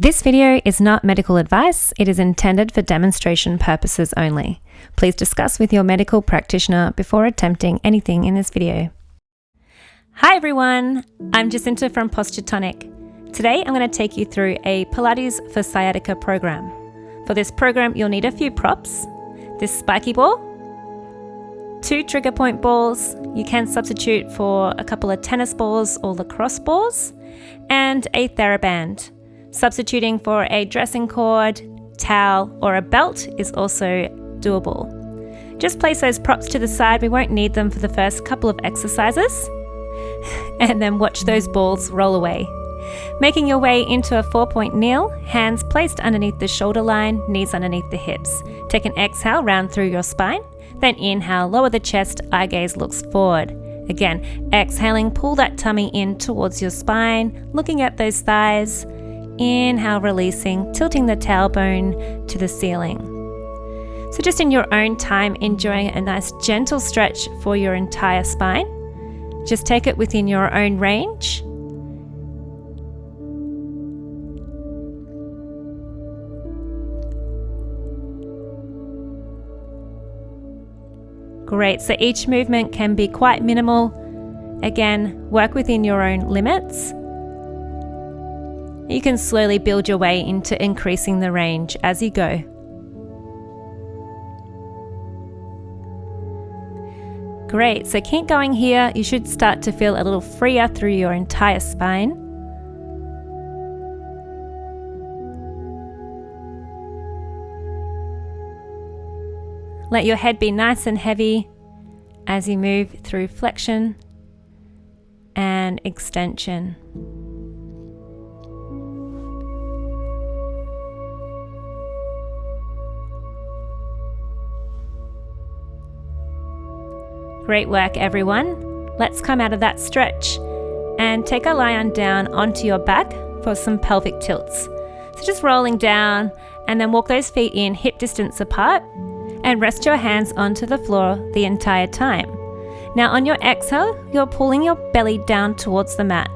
This video is not medical advice. It is intended for demonstration purposes only. Please discuss with your medical practitioner before attempting anything in this video. Hi everyone, I'm Jacinta from Posture Tonic. Today I'm going to take you through a Pilates for sciatica program. For this program you'll need a few props. This spiky ball, 2 trigger point balls, you can substitute for a couple of tennis balls or lacrosse balls, and a theraband. Substituting for a dressing cord, towel, or a belt is also doable. Just place those props to the side, we won't need them for the first couple of exercises, and then watch those balls roll away. Making your way into a 4-point kneel, hands placed underneath the shoulder line, knees underneath the hips. Take an exhale, round through your spine, then inhale, lower the chest, eye gaze looks forward. Again, exhaling, pull that tummy in towards your spine, looking at those thighs. Inhale, releasing, tilting the tailbone to the ceiling. So just in your own time, enjoying a nice gentle stretch for your entire spine. Just take it within your own range. Great, so each movement can be quite minimal. Again, work within your own limits. You can slowly build your way into increasing the range as you go. Great, so keep going here. You should start to feel a little freer through your entire spine. Let your head be nice and heavy as you move through flexion and extension. Great work, everyone. Let's come out of that stretch and take a lie-on down onto your back for some pelvic tilts. So just rolling down and then walk those feet in hip distance apart and rest your hands onto the floor the entire time. Now on your exhale, you're pulling your belly down towards the mat,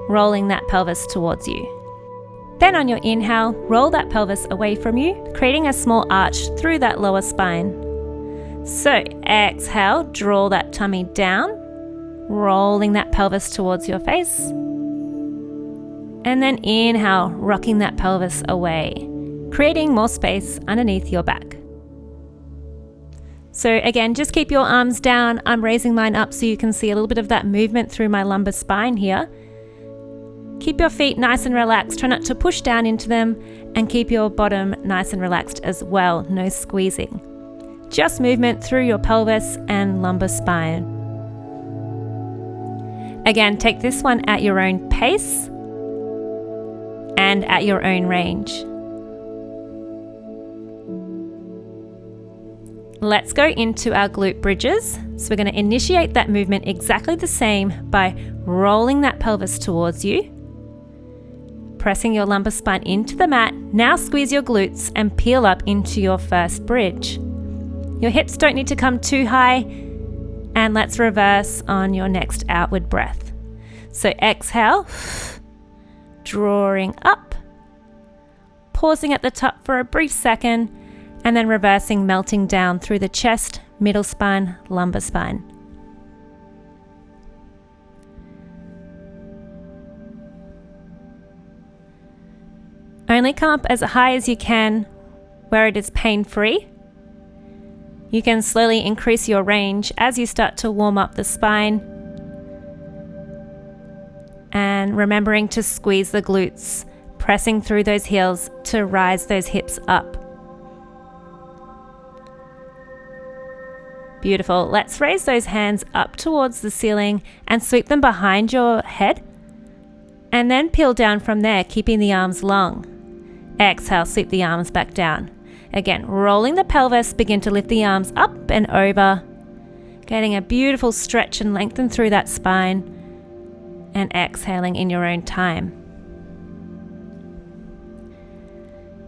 rolling that pelvis towards you. Then on your inhale, roll that pelvis away from you, creating a small arch through that lower spine. So exhale, draw that tummy down, rolling that pelvis towards your face. And then inhale, rocking that pelvis away, creating more space underneath your back. So again, just keep your arms down. I'm raising mine up so you can see a little bit of that movement through my lumbar spine here. Keep your feet nice and relaxed. Try not to push down into them, and keep your bottom nice and relaxed as well. No squeezing. Just movement through your pelvis and lumbar spine. Again, take this one at your own pace and at your own range. Let's go into our glute bridges. So we're going to initiate that movement exactly the same by rolling that pelvis towards you, pressing your lumbar spine into the mat. Now squeeze your glutes and peel up into your first bridge. Your hips don't need to come too high, and let's reverse on your next outward breath. So exhale, drawing up, pausing at the top for a brief second, and then reversing, melting down through the chest, middle spine, lumbar spine. Only come up as high as you can where it is pain-free. You can slowly increase your range as you start to warm up the spine. And remembering to squeeze the glutes, pressing through those heels to rise those hips up. Beautiful. Let's raise those hands up towards the ceiling and sweep them behind your head. And then peel down from there, keeping the arms long. Exhale, sweep the arms back down. Again, rolling the pelvis, begin to lift the arms up and over, getting a beautiful stretch and lengthen through that spine, and exhaling in your own time.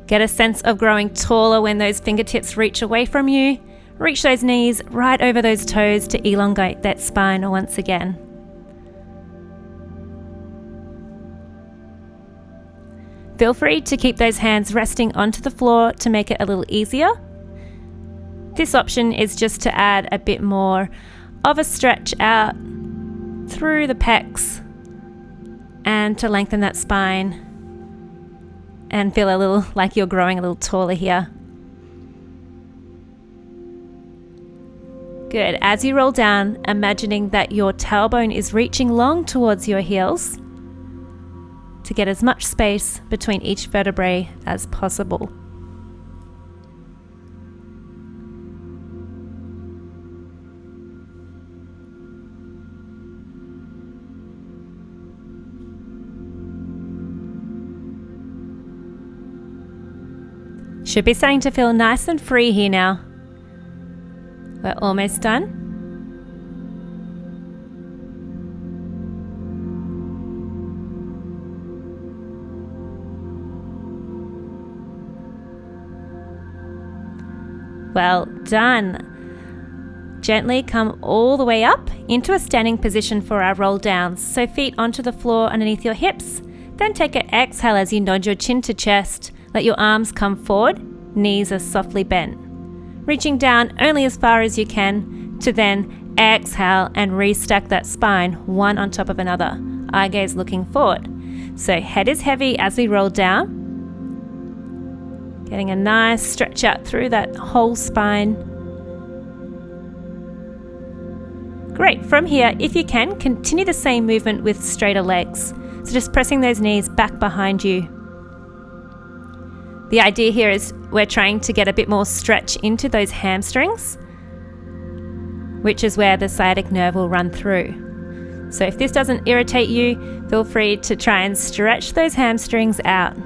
Get a sense of growing taller when those fingertips reach away from you. Reach those knees right over those toes to elongate that spine once again. Feel free to keep those hands resting onto the floor to make it a little easier. This option is just to add a bit more of a stretch out through the pecs and to lengthen that spine and feel a little like you're growing a little taller here. Good. As you roll down, imagining that your tailbone is reaching long towards your heels to get as much space between each vertebrae as possible. Should be starting to feel nice and free here now. We're almost done. Well done. Gently come all the way up into a standing position for our roll downs. So feet onto the floor underneath your hips. Then take an exhale as you nod your chin to chest. Let your arms come forward, knees are softly bent. Reaching down only as far as you can to then exhale and restack that spine one on top of another. Eye gaze looking forward. So head is heavy as we roll down. Getting a nice stretch out through that whole spine. Great. From here, if you can, continue the same movement with straighter legs. So just pressing those knees back behind you. The idea here is we're trying to get a bit more stretch into those hamstrings, which is where the sciatic nerve will run through. So if this doesn't irritate you, feel free to try and stretch those hamstrings out.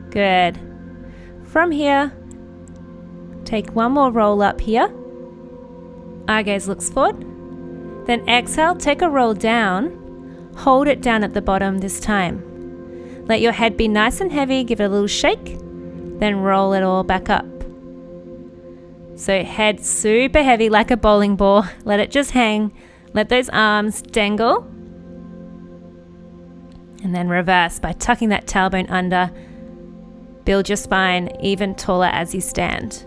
Good. From here, take one more roll up here. Eye gaze looks forward. Then exhale, take a roll down. Hold it down at the bottom this time. Let your head be nice and heavy, give it a little shake, then roll it all back up. So head super heavy like a bowling ball. Let it just hang. Let those arms dangle. And then reverse by tucking that tailbone under. Build your spine even taller as you stand.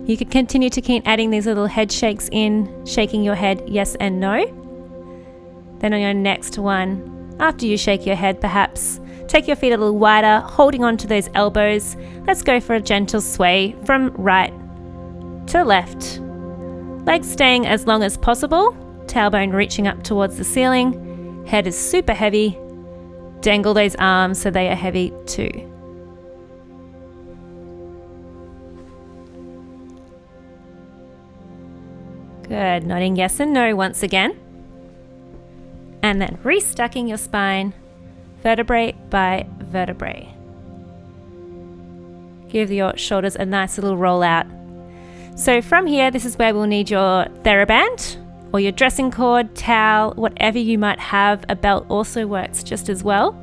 You could continue to keep adding these little head shakes in, shaking your head yes and no. Then on your next one, after you shake your head perhaps, take your feet a little wider, holding on to those elbows. Let's go for a gentle sway from right to left. Legs staying as long as possible, tailbone reaching up towards the ceiling. Head is super heavy. Dangle those arms so they are heavy too. Good. Nodding yes and no once again. And then restacking your spine, vertebrae by vertebrae. Give your shoulders a nice little roll out. So from here, this is where we'll need your theraband, or your dressing cord, towel, whatever you might have. A belt also works just as well.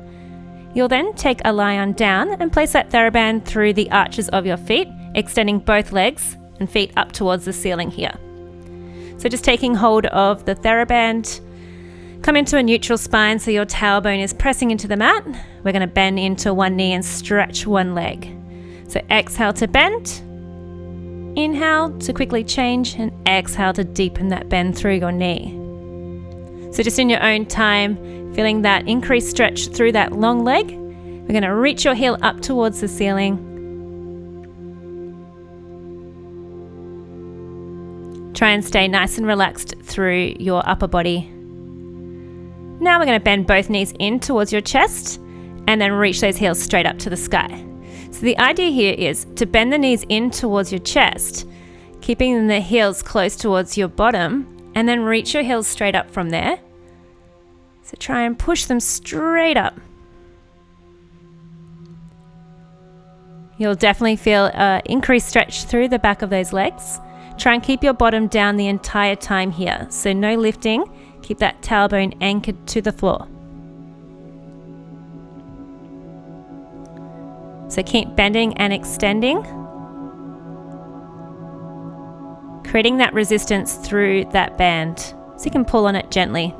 You'll then take a lie-on down and place that theraband through the arches of your feet, extending both legs and feet up towards the ceiling here. So just taking hold of the theraband, come into a neutral spine so your tailbone is pressing into the mat. We're going to bend into one knee and stretch one leg. So exhale to bend. Inhale to quickly change and exhale to deepen that bend through your knee. So just in your own time, feeling that increased stretch through that long leg, we're going to reach your heel up towards the ceiling. Try and stay nice and relaxed through your upper body. Now we're going to bend both knees in towards your chest and then reach those heels straight up to the sky. So the idea here is to bend the knees in towards your chest, keeping the heels close towards your bottom, and then reach your heels straight up from there. So try and push them straight up. You'll definitely feel increased stretch through the back of those legs. Try and keep your bottom down the entire time here. So no lifting. Keep that tailbone anchored to the floor. So keep bending and extending, creating that resistance through that band. So you can pull on it gently.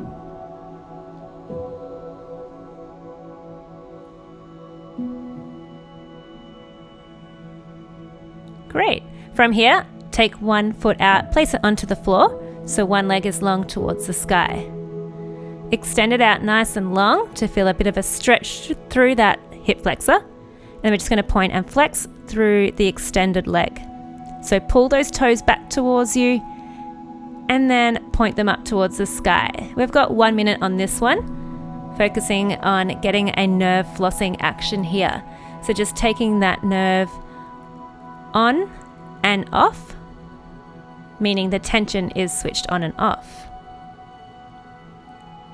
Great. From here, take one foot out, place it onto the floor, so one leg is long towards the sky. Extend it out nice and long to feel a bit of a stretch through that hip flexor. And we're just going to point and flex through the extended leg. So pull those toes back towards you and then point them up towards the sky. We've got 1 minute on this one, focusing on getting a nerve flossing action here. So just taking that nerve on and off, meaning the tension is switched on and off.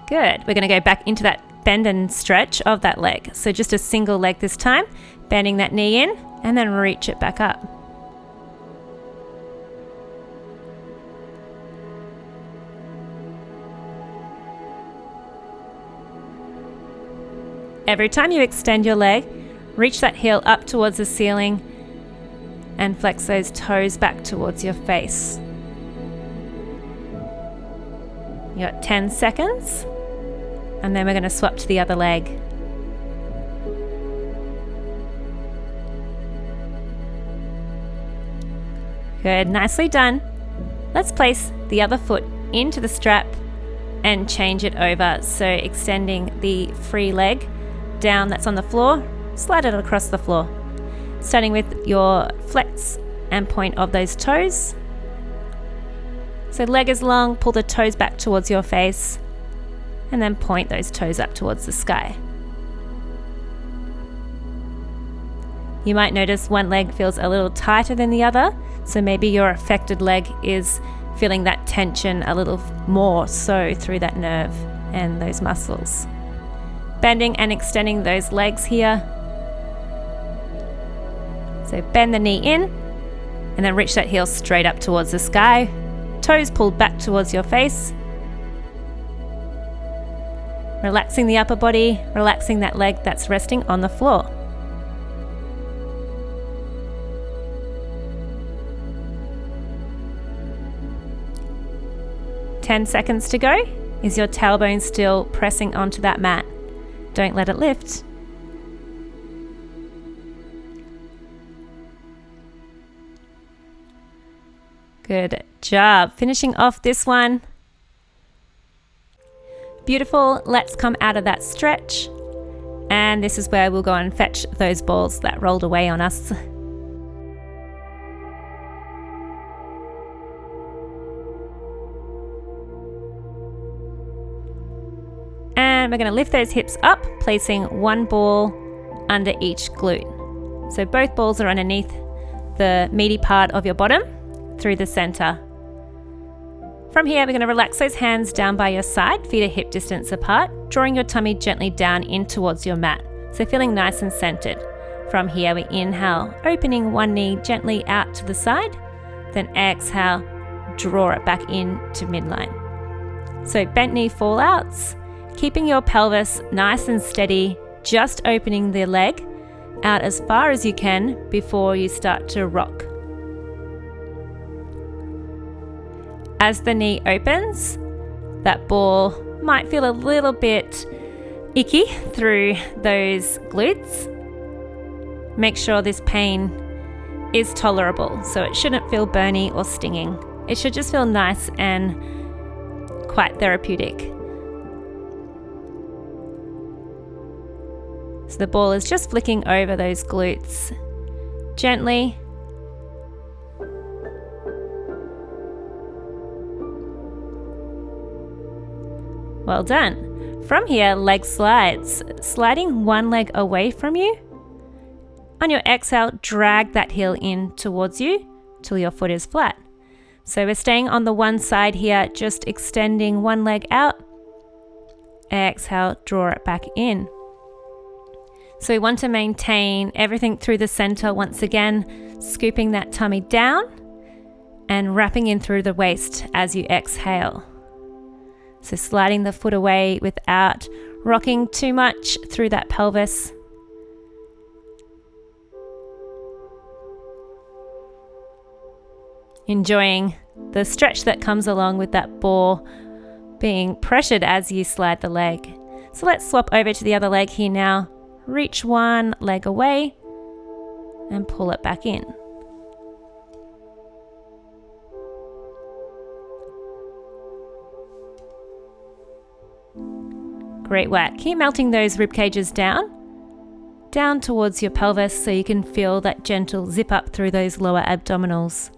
Good. We're going to go back into that bend and stretch of that leg. So just a single leg this time, bending that knee in and then reach it back up. Every time you extend your leg, reach that heel up towards the ceiling and flex those toes back towards your face. You got 10 seconds. And then we're going to swap to the other leg. Good, nicely done. Let's place the other foot into the strap and change it over. So extending the free leg down that's on the floor, slide it across the floor. Starting with your flex and point of those toes. So leg is long, pull the toes back towards your face. And then point those toes up towards the sky. You might notice one leg feels a little tighter than the other, so maybe your affected leg is feeling that tension a little more so through that nerve and those muscles. Bending and extending those legs here. So bend the knee in and then reach that heel straight up towards the sky. Toes pulled back towards your face. Relaxing the upper body, relaxing that leg that's resting on the floor. "10 seconds to go. Is your tailbone still pressing onto that mat? Don't let it lift. Good job. Finishing off this one. Beautiful. Let's come out of that stretch. And this is where we'll go and fetch those balls that rolled away on us. And we're going to lift those hips up, placing one ball under each glute. So both balls are underneath the meaty part of your bottom through the center. From here, we're going to relax those hands down by your side, feet are hip distance apart, drawing your tummy gently down in towards your mat. So feeling nice and centered. From here, we inhale, opening one knee gently out to the side, then exhale, draw it back in to midline. So bent knee fallouts, keeping your pelvis nice and steady, just opening the leg out as far as you can before you start to rock. As the knee opens, that ball might feel a little bit icky through those glutes. Make sure this pain is tolerable, so it shouldn't feel burny or stinging. It should just feel nice and quite therapeutic. So the ball is just flicking over those glutes gently. Well done. From here, leg slides, sliding one leg away from you. On your exhale, drag that heel in towards you till your foot is flat. So we're staying on the one side here, just extending one leg out. Exhale, draw it back in. So we want to maintain everything through the center once again, scooping that tummy down and wrapping in through the waist as you exhale. So sliding the foot away without rocking too much through that pelvis. Enjoying the stretch that comes along with that ball being pressured as you slide the leg. So let's swap over to the other leg here now. Reach one leg away and pull it back in. Great work. Keep melting those rib cages down towards your pelvis so you can feel that gentle zip up through those lower abdominals.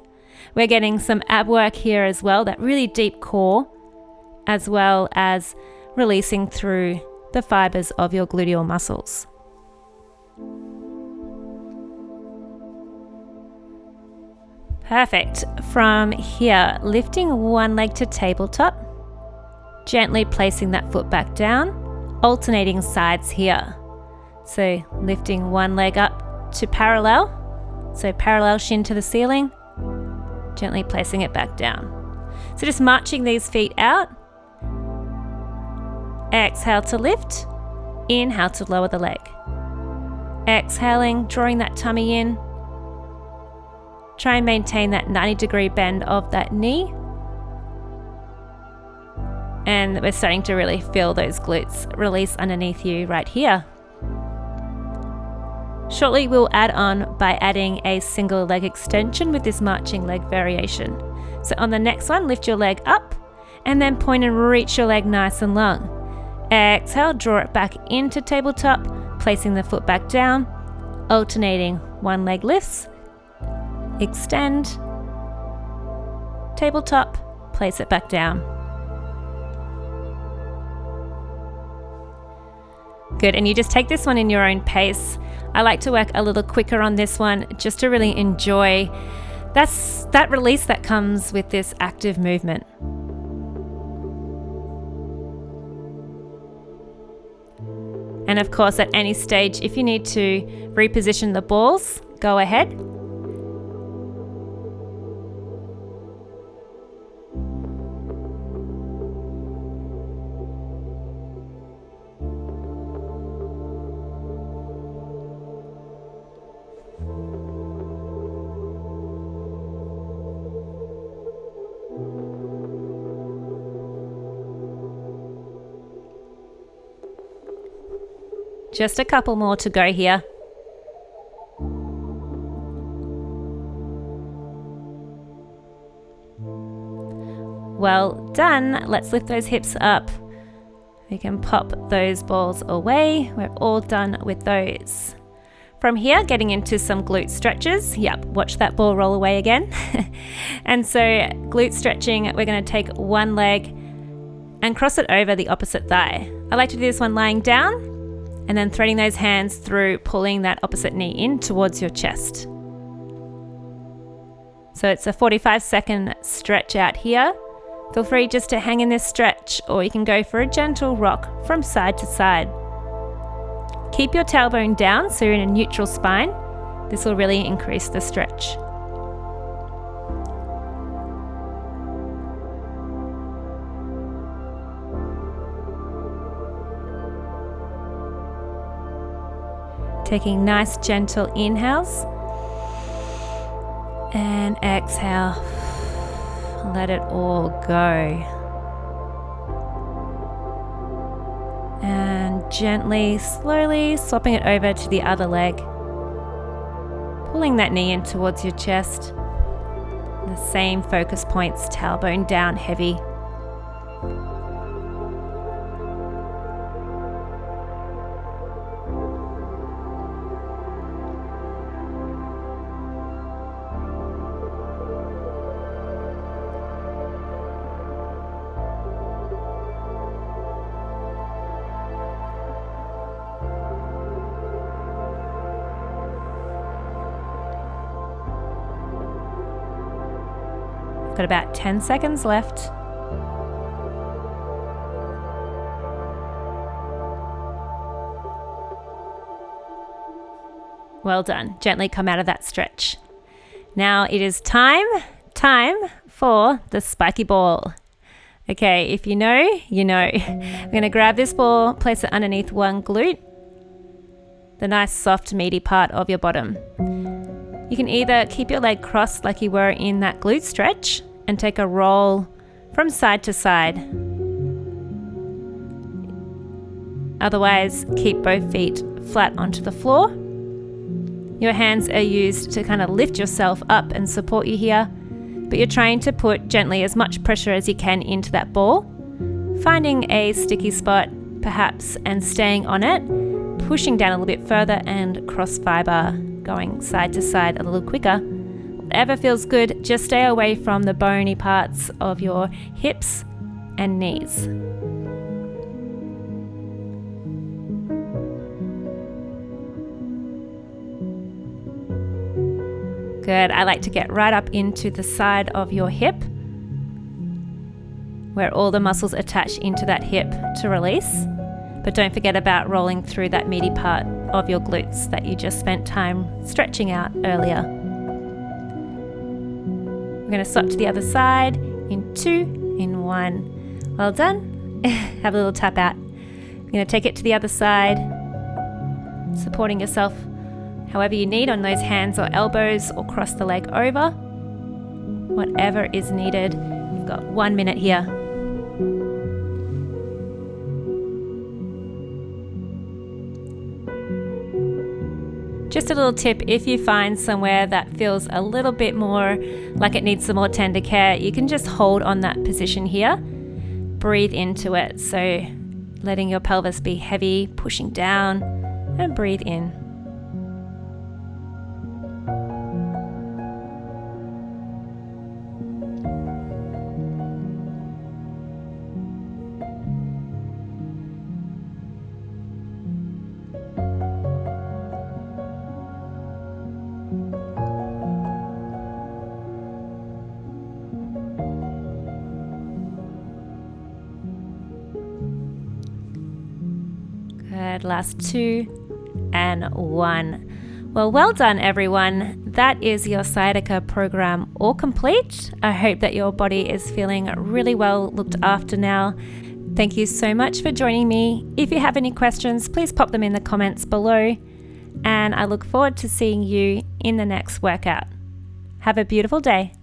We're getting some ab work here as well, that really deep core, as well as releasing through the fibers of your gluteal muscles. Perfect. From here, lifting one leg to tabletop, gently placing that foot back down, alternating sides here. So lifting one leg up to parallel, so parallel shin to the ceiling, gently placing it back down. So just marching these feet out. Exhale to lift, inhale to lower the leg. Exhaling, drawing that tummy in. Try and maintain that 90-degree bend of that knee. And we're starting to really feel those glutes release underneath you right here. Shortly we'll add on by adding a single leg extension with this marching leg variation. So on the next one, lift your leg up and then point and reach your leg nice and long. Exhale, draw it back into tabletop, placing the foot back down, alternating one leg lifts, extend, tabletop, place it back down. Good, and you just take this one in your own pace. I like to work a little quicker on this one just to really enjoy that release that comes with this active movement. And of course, at any stage, if you need to reposition the balls, go ahead. Just a couple more to go here. Well done. Let's lift those hips up. We can pop those balls away. We're all done with those. From here, getting into some glute stretches. Yep, watch that ball roll away again. And so glute stretching, we're going to take one leg and cross it over the opposite thigh. I like to do this one lying down, and then threading those hands through, pulling that opposite knee in towards your chest. So it's a 45-second stretch out here. Feel free just to hang in this stretch, or you can go for a gentle rock from side to side. Keep your tailbone down so you're in a neutral spine. This will really increase the stretch. Taking nice gentle inhales and exhale. Let it all go. And gently, slowly swapping it over to the other leg. Pulling that knee in towards your chest. The same focus points, tailbone down heavy. Got about 10 seconds left. Well done. Gently come out of that stretch. Now it is time for the spiky ball. Okay, if you know, you know. I'm going to grab this ball, place it underneath one glute, the nice soft meaty part of your bottom. You can either keep your leg crossed like you were in that glute stretch and take a roll from side to side. Otherwise, keep both feet flat onto the floor. Your hands are used to kind of lift yourself up and support you here, but you're trying to put gently as much pressure as you can into that ball, finding a sticky spot perhaps and staying on it, pushing down a little bit further and cross fiber, going side to side a little quicker. Whatever feels good, just stay away from the bony parts of your hips and knees. Good. I like to get right up into the side of your hip where all the muscles attach into that hip to release. But don't forget about rolling through that meaty part of your glutes that you just spent time stretching out earlier. We're going to swap to the other side in 2, in 1. Well done. Have a little tap out. You're going to take it to the other side, supporting yourself however you need on those hands or elbows, or cross the leg over. Whatever is needed. You've got 1 minute here. Just a little tip, if you find somewhere that feels a little bit more like it needs some more tender care, you can just hold on that position here. Breathe into it. So letting your pelvis be heavy, pushing down, and breathe in. Good, last 2 and 1. Well done everyone. That is your sciatica program all complete. I hope that your body is feeling really well looked after now. Thank you so much for joining me. If you have any questions, please pop them in the comments below. And I look forward to seeing you in the next workout. Have a beautiful day.